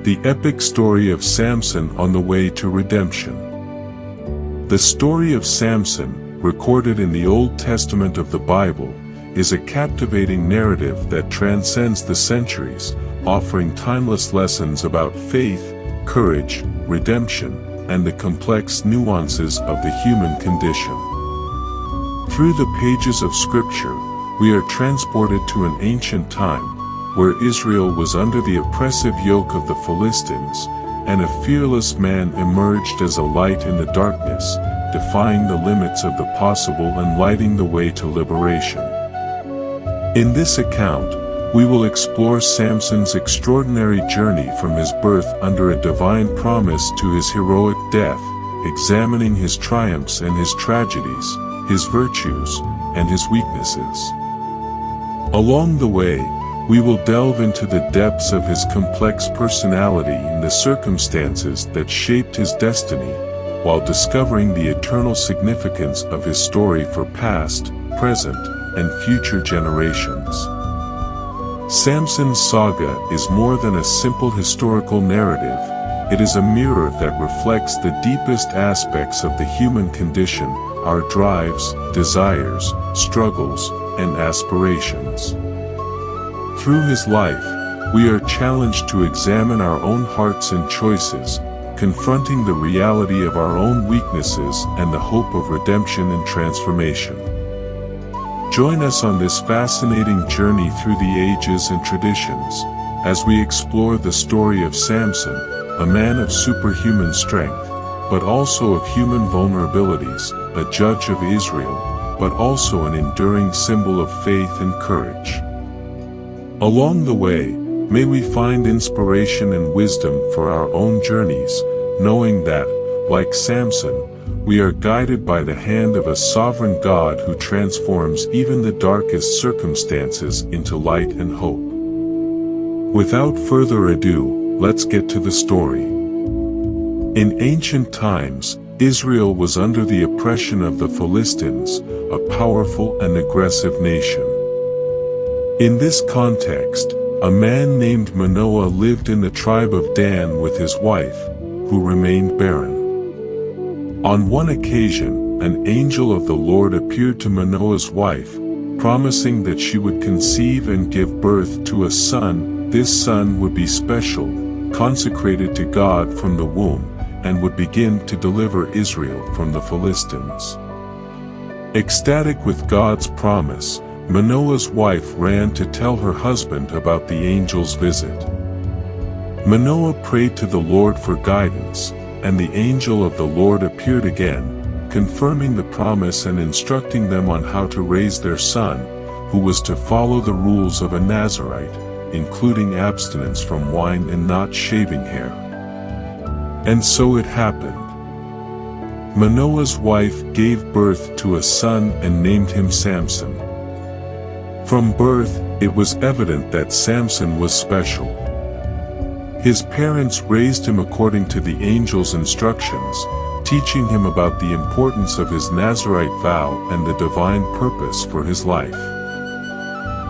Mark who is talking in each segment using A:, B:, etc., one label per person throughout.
A: The epic story of Samson on the way to redemption. The story of Samson, recorded in the Old Testament of the Bible, is a captivating narrative that transcends the centuries, offering timeless lessons about faith, courage, redemption, and the complex nuances of the human condition. Through the pages of Scripture, we are transported to an ancient time, where Israel was under the oppressive yoke of the Philistines, and a fearless man emerged as a light in the darkness, defying the limits of the possible and lighting the way to liberation. In this account, we will explore Samson's extraordinary journey from his birth under a divine promise to his heroic death, examining his triumphs and his tragedies, his virtues, and his weaknesses. Along the way, we will delve into the depths of his complex personality and the circumstances that shaped his destiny, while discovering the eternal significance of his story for past, present, and future generations. Samson's saga is more than a simple historical narrative. It is a mirror that reflects the deepest aspects of the human condition, our drives, desires, struggles, and aspirations. Through his life, we are challenged to examine our own hearts and choices, confronting the reality of our own weaknesses and the hope of redemption and transformation. Join us on this fascinating journey through the ages and traditions, as we explore the story of Samson, a man of superhuman strength, but also of human vulnerabilities, a judge of Israel, but also an enduring symbol of faith and courage. Along the way, may we find inspiration and wisdom for our own journeys, knowing that, like Samson, we are guided by the hand of a sovereign God who transforms even the darkest circumstances into light and hope. Without further ado, let's get to the story. In ancient times, Israel was under the oppression of the Philistines, a powerful and aggressive nation. In this context, a man named Manoah lived in the tribe of Dan with his wife, who remained barren. On one occasion, an angel of the Lord appeared to Manoah's wife, promising that she would conceive and give birth to a son. This son would be special, consecrated to God from the womb, and would begin to deliver Israel from the Philistines. Ecstatic with God's promise, Manoah's wife ran to tell her husband about the angel's visit. Manoah prayed to the Lord for guidance, and the angel of the Lord appeared again, confirming the promise and instructing them on how to raise their son, who was to follow the rules of a Nazirite, including abstinence from wine and not shaving hair. And so it happened. Manoah's wife gave birth to a son and named him Samson. From birth, it was evident that Samson was special. His parents raised him according to the angel's instructions, teaching him about the importance of his Nazirite vow and the divine purpose for his life.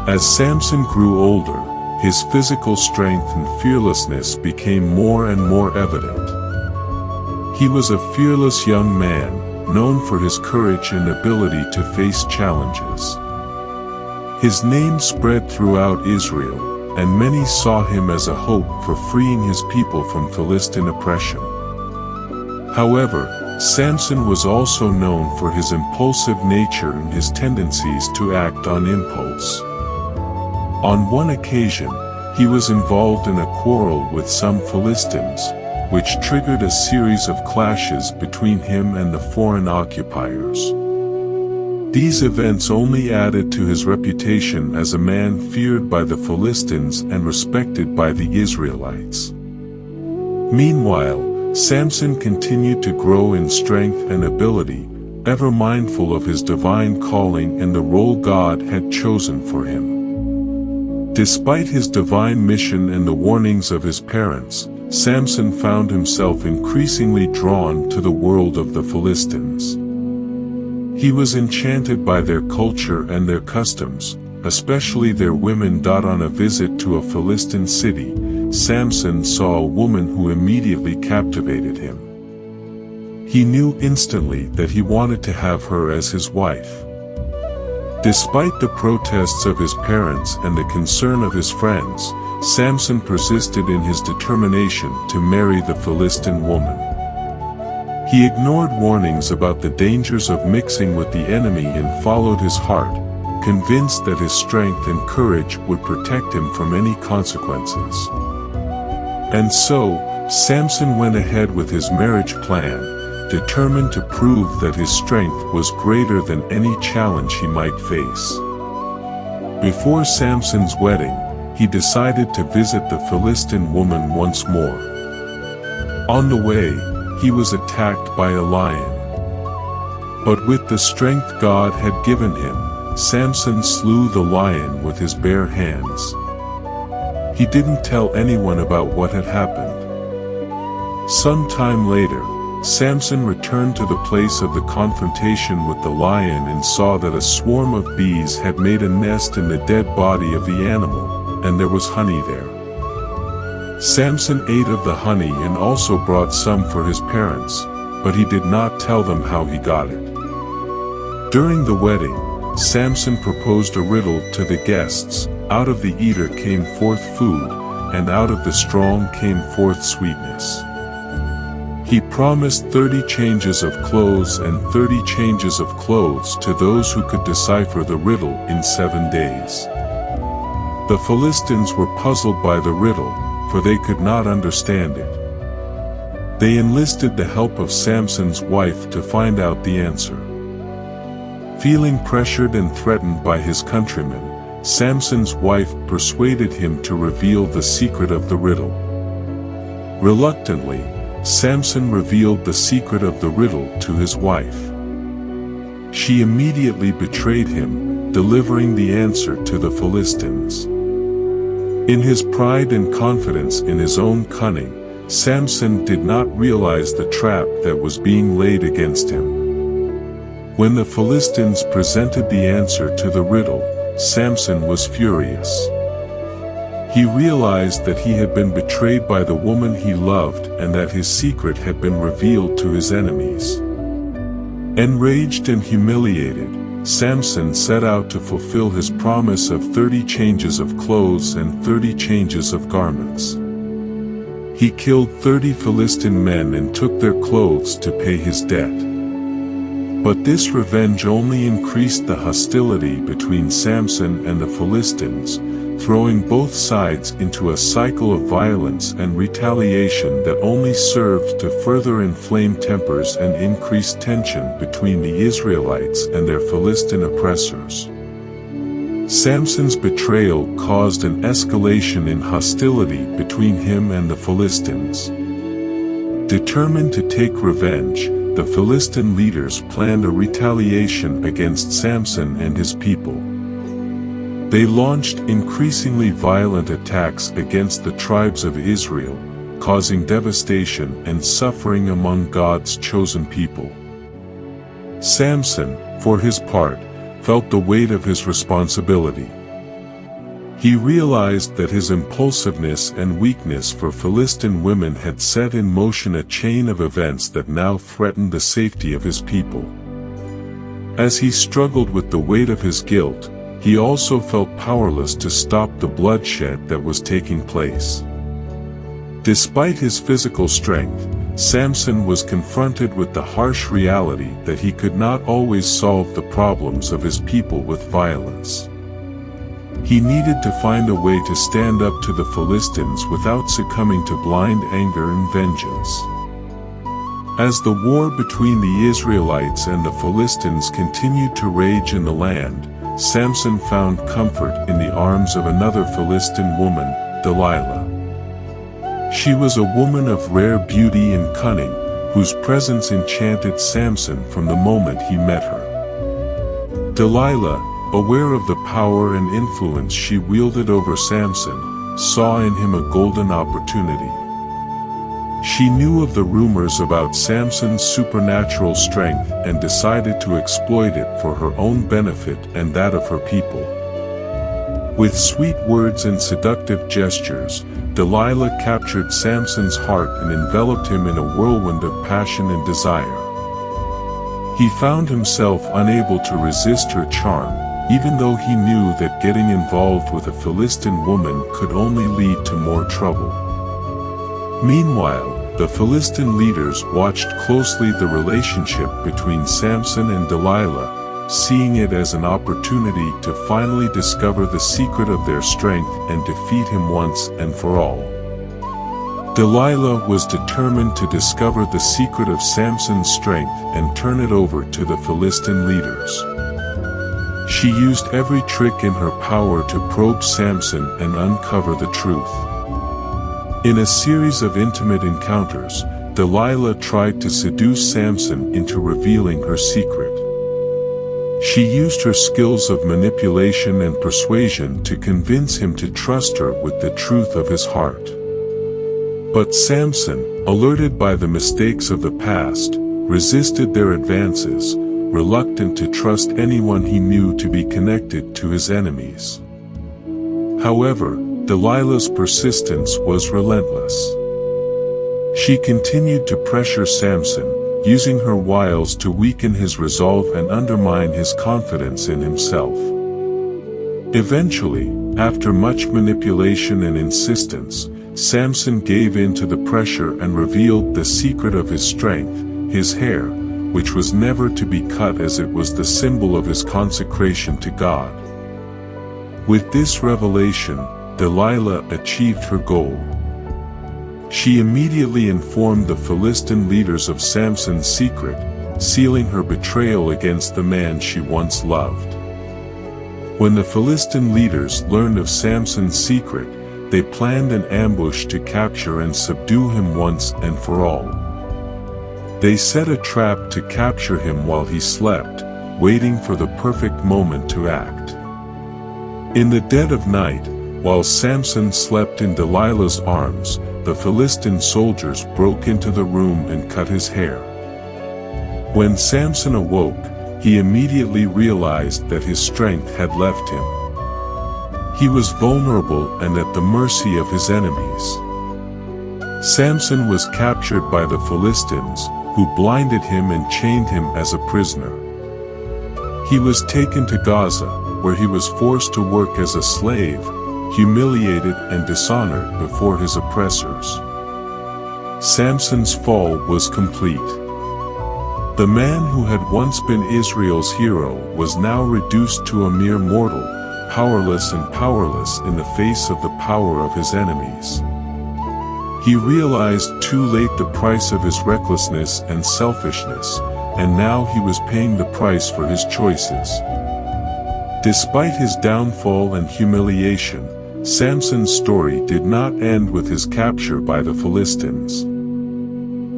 A: As Samson grew older, his physical strength and fearlessness became more and more evident. He was a fearless young man, known for his courage and ability to face challenges. His name spread throughout Israel, and many saw him as a hope for freeing his people from Philistine oppression. However, Samson was also known for his impulsive nature and his tendencies to act on impulse. On one occasion, he was involved in a quarrel with some Philistines, which triggered a series of clashes between him and the foreign occupiers. These events only added to his reputation as a man feared by the Philistines and respected by the Israelites. Meanwhile, Samson continued to grow in strength and ability, ever mindful of his divine calling and the role God had chosen for him. Despite his divine mission and the warnings of his parents, Samson found himself increasingly drawn to the world of the Philistines. He was enchanted by their culture and their customs, especially their women. On a visit to a Philistine city, Samson saw a woman who immediately captivated him. He knew instantly that he wanted to have her as his wife. Despite the protests of his parents and the concern of his friends, Samson persisted in his determination to marry the Philistine woman. He ignored warnings about the dangers of mixing with the enemy and followed his heart, convinced that his strength and courage would protect him from any consequences. And so, Samson went ahead with his marriage plan, determined to prove that his strength was greater than any challenge he might face. Before Samson's wedding, he decided to visit the Philistine woman once more. On the way, he was attacked by a lion. But with the strength God had given him, Samson slew the lion with his bare hands. He didn't tell anyone about what had happened. Some time later, Samson returned to the place of the confrontation with the lion and saw that a swarm of bees had made a nest in the dead body of the animal, and there was honey there. Samson ate of the honey and also brought some for his parents, but he did not tell them how he got it. During the wedding, Samson proposed a riddle to the guests. Out of the eater came forth food, and out of the strong came forth sweetness. He promised 30 changes of clothes and 30 changes of clothes to those who could decipher the riddle in 7 days. The Philistines were puzzled by the riddle, for they could not understand it. They enlisted the help of Samson's wife to find out the answer. Feeling pressured and threatened by his countrymen, Samson's wife persuaded him to reveal the secret of the riddle. Reluctantly, Samson revealed the secret of the riddle to his wife. She immediately betrayed him, delivering the answer to the Philistines. In his pride and confidence in his own cunning, Samson did not realize the trap that was being laid against him. When the Philistines presented the answer to the riddle, Samson was furious. He realized that he had been betrayed by the woman he loved and that his secret had been revealed to his enemies. Enraged and humiliated, Samson set out to fulfill his promise of 30 changes of clothes and 30 changes of garments. He killed 30 Philistine men and took their clothes to pay his debt. But this revenge only increased the hostility between Samson and the Philistines, throwing both sides into a cycle of violence and retaliation that only served to further inflame tempers and increase tension between the Israelites and their Philistine oppressors. Samson's betrayal caused an escalation in hostility between him and the Philistines. Determined to take revenge, the Philistine leaders planned a retaliation against Samson and his people. They launched increasingly violent attacks against the tribes of Israel, causing devastation and suffering among God's chosen people. Samson, for his part, felt the weight of his responsibility. He realized that his impulsiveness and weakness for Philistine women had set in motion a chain of events that now threatened the safety of his people. As he struggled with the weight of his guilt, he also felt powerless to stop the bloodshed that was taking place. Despite his physical strength, Samson was confronted with the harsh reality that he could not always solve the problems of his people with violence. He needed to find a way to stand up to the Philistines without succumbing to blind anger and vengeance. As the war between the Israelites and the Philistines continued to rage in the land, Samson found comfort in the arms of another Philistine woman, Delilah. She was a woman of rare beauty and cunning, whose presence enchanted Samson from the moment he met her. Delilah, aware of the power and influence she wielded over Samson, saw in him a golden opportunity. She knew of the rumors about Samson's supernatural strength and decided to exploit it for her own benefit and that of her people. With sweet words and seductive gestures, Delilah captured Samson's heart and enveloped him in a whirlwind of passion and desire. He found himself unable to resist her charm, even though he knew that getting involved with a Philistine woman could only lead to more trouble. Meanwhile, the Philistine leaders watched closely the relationship between Samson and Delilah, seeing it as an opportunity to finally discover the secret of their strength and defeat him once and for all. Delilah was determined to discover the secret of Samson's strength and turn it over to the Philistine leaders. She used every trick in her power to probe Samson and uncover the truth. In a series of intimate encounters, Delilah tried to seduce Samson into revealing her secret. She used her skills of manipulation and persuasion to convince him to trust her with the truth of his heart. But Samson, alerted by the mistakes of the past, resisted their advances, reluctant to trust anyone he knew to be connected to his enemies. However, Delilah's persistence was relentless. She continued to pressure Samson, using her wiles to weaken his resolve and undermine his confidence in himself. Eventually, after much manipulation and insistence, Samson gave in to the pressure and revealed the secret of his strength, his hair, which was never to be cut as it was the symbol of his consecration to God. With this revelation, Delilah achieved her goal. She immediately informed the Philistine leaders of Samson's secret, sealing her betrayal against the man she once loved. When the Philistine leaders learned of Samson's secret, they planned an ambush to capture and subdue him once and for all. They set a trap to capture him while he slept, waiting for the perfect moment to act. In the dead of night, while Samson slept in Delilah's arms, the Philistine soldiers broke into the room and cut his hair. When Samson awoke, he immediately realized that his strength had left him. He was vulnerable and at the mercy of his enemies. Samson was captured by the Philistines, who blinded him and chained him as a prisoner. He was taken to Gaza, where he was forced to work as a slave, humiliated and dishonored before his oppressors. Samson's fall was complete. The man who had once been Israel's hero was now reduced to a mere mortal, powerless in the face of the power of his enemies. He realized too late the price of his recklessness and selfishness, and now he was paying the price for his choices. Despite his downfall and humiliation, Samson's story did not end with his capture by the Philistines.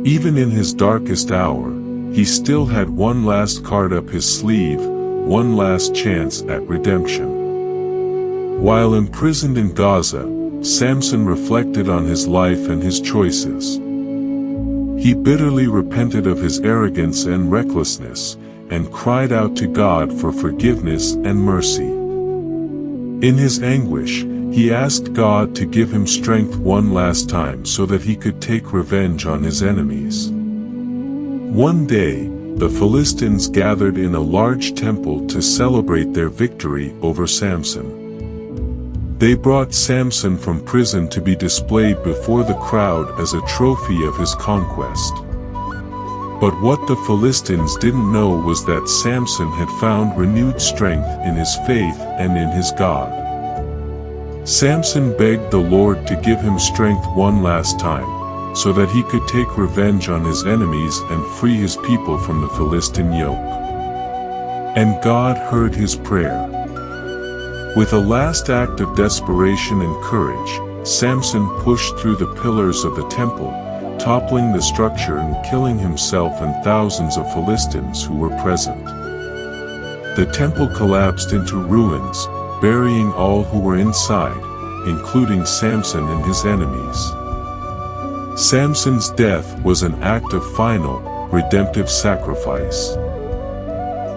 A: Even in his darkest hour, he still had one last card up his sleeve, one last chance at redemption. While imprisoned in Gaza, Samson reflected on his life and his choices. He bitterly repented of his arrogance and recklessness, and cried out to God for forgiveness and mercy. In his anguish, he asked God to give him strength one last time so that he could take revenge on his enemies. One day, the Philistines gathered in a large temple to celebrate their victory over Samson. They brought Samson from prison to be displayed before the crowd as a trophy of his conquest. But what the Philistines didn't know was that Samson had found renewed strength in his faith and in his God. Samson begged the Lord to give him strength one last time, so that he could take revenge on his enemies and free his people from the Philistine yoke. And God heard his prayer. With a last act of desperation and courage, Samson pushed through the pillars of the temple, toppling the structure and killing himself and thousands of Philistines who were present. The temple collapsed into ruins, burying all who were inside, including Samson and his enemies. Samson's death was an act of final, redemptive sacrifice.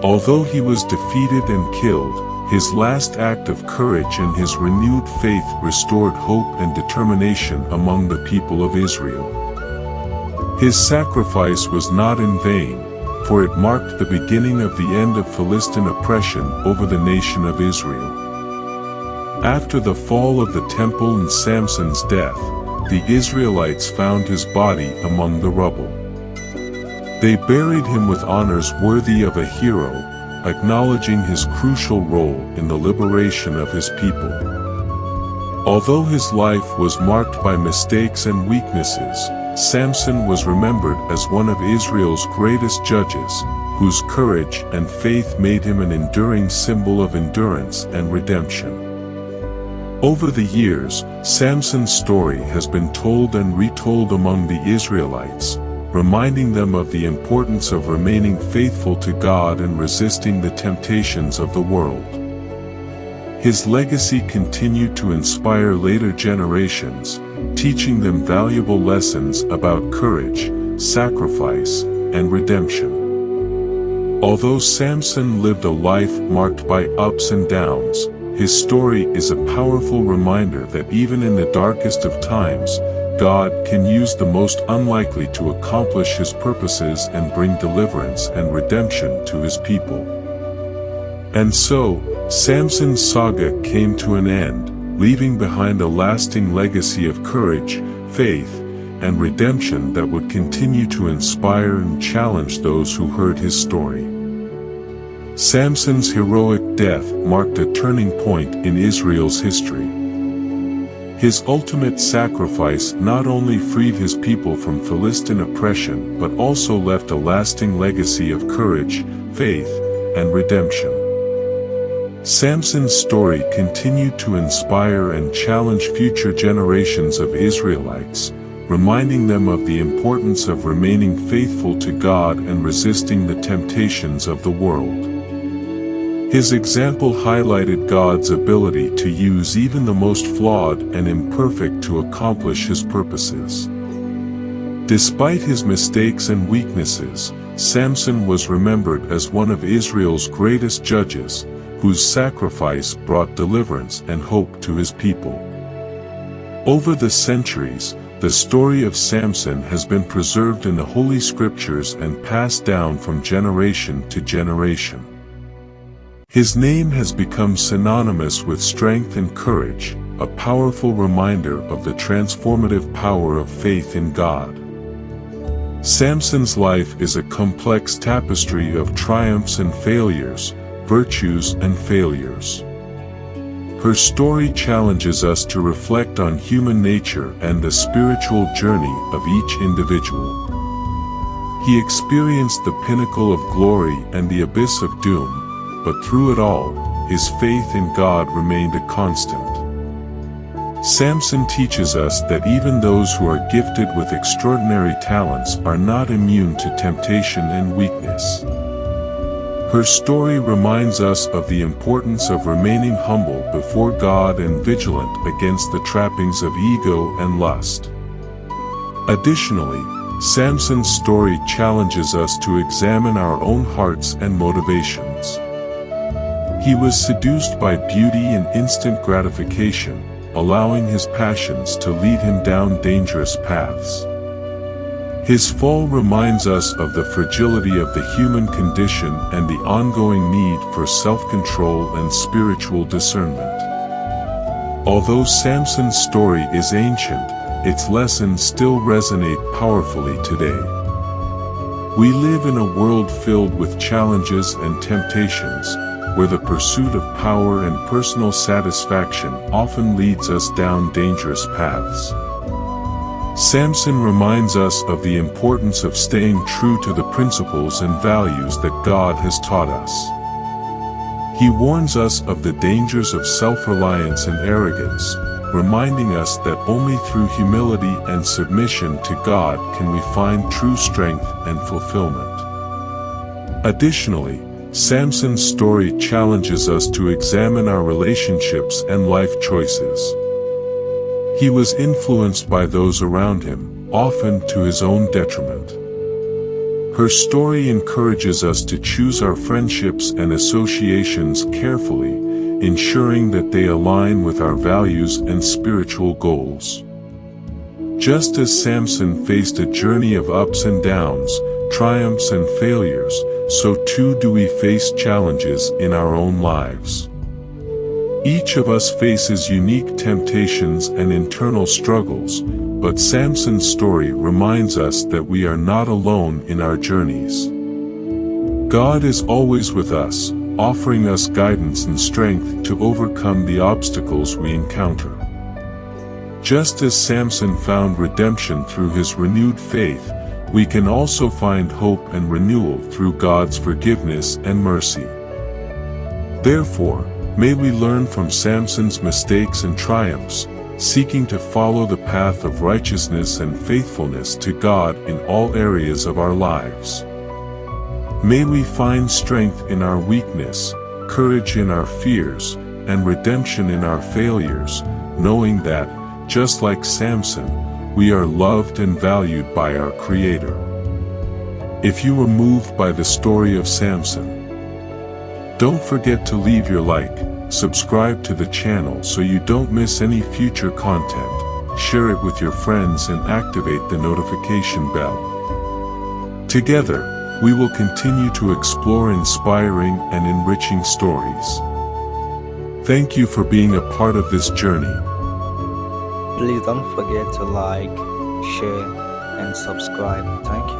A: Although he was defeated and killed, His last act of courage and his renewed faith restored hope and determination among the people of Israel. His sacrifice was not in vain, for it marked the beginning of the end of Philistine oppression over the nation of Israel. After the fall of the temple and Samson's death, the Israelites found his body among the rubble. They buried him with honors worthy of a hero, acknowledging his crucial role in the liberation of his people. Although his life was marked by mistakes and weaknesses, Samson was remembered as one of Israel's greatest judges, whose courage and faith made him an enduring symbol of endurance and redemption. Over the years, Samson's story has been told and retold among the Israelites, reminding them of the importance of remaining faithful to God and resisting the temptations of the world. His legacy continued to inspire later generations, teaching them valuable lessons about courage, sacrifice, and redemption. Although Samson lived a life marked by ups and downs, his story is a powerful reminder that even in the darkest of times, God can use the most unlikely to accomplish his purposes and bring deliverance and redemption to his people. And so, Samson's saga came to an end, leaving behind a lasting legacy of courage, faith, and redemption that would continue to inspire and challenge those who heard his story. Samson's heroic death marked a turning point in Israel's history. His ultimate sacrifice not only freed his people from Philistine oppression but also left a lasting legacy of courage, faith, and redemption. Samson's story continued to inspire and challenge future generations of Israelites, reminding them of the importance of remaining faithful to God and resisting the temptations of the world. His example highlighted God's ability to use even the most flawed and imperfect to accomplish his purposes. Despite his mistakes and weaknesses, Samson was remembered as one of Israel's greatest judges, whose sacrifice brought deliverance and hope to his people. Over the centuries, the story of Samson has been preserved in the Holy Scriptures and passed down from generation to generation. His name has become synonymous with strength and courage, a powerful reminder of the transformative power of faith in God. Samson's life is a complex tapestry of triumphs and failures, virtues and failures. Her story challenges us to reflect on human nature and the spiritual journey of each individual. He experienced the pinnacle of glory and the abyss of doom, but through it all, his faith in God remained a constant. Samson teaches us that even those who are gifted with extraordinary talents are not immune to temptation and weakness. Her story reminds us of the importance of remaining humble before God and vigilant against the trappings of ego and lust. Additionally, Samson's story challenges us to examine our own hearts and motivations. He was seduced by beauty and instant gratification, allowing his passions to lead him down dangerous paths. His fall reminds us of the fragility of the human condition and the ongoing need for self-control and spiritual discernment. Although Samson's story is ancient, its lessons still resonate powerfully today. We live in a world filled with challenges and temptations, where the pursuit of power and personal satisfaction often leads us down dangerous paths. Samson reminds us of the importance of staying true to the principles and values that God has taught us. He warns us of the dangers of self-reliance and arrogance, reminding us that only through humility and submission to God can we find true strength and fulfillment. Additionally, Samson's story challenges us to examine our relationships and life choices. He was influenced by those around him, often to his own detriment. Her story encourages us to choose our friendships and associations carefully, ensuring that they align with our values and spiritual goals. Just as Samson faced a journey of ups and downs, triumphs and failures, so too do we face challenges in our own lives. Each of us faces unique temptations and internal struggles, but Samson's story reminds us that we are not alone in our journeys. God is always with us, offering us guidance and strength to overcome the obstacles we encounter. Just as Samson found redemption through his renewed faith, we can also find hope and renewal through God's forgiveness and mercy. Therefore, may we learn from Samson's mistakes and triumphs, seeking to follow the path of righteousness and faithfulness to God in all areas of our lives. May we find strength in our weakness, courage in our fears, and redemption in our failures, knowing that, just like Samson, we are loved and valued by our Creator. If you were moved by the story of Samson, don't forget to leave your like, subscribe to the channel so you don't miss any future content, share it with your friends and activate the notification bell. Together, we will continue to explore inspiring and enriching stories. Thank you for being a part of this journey.
B: Please don't forget to like, share, and subscribe. Thank you.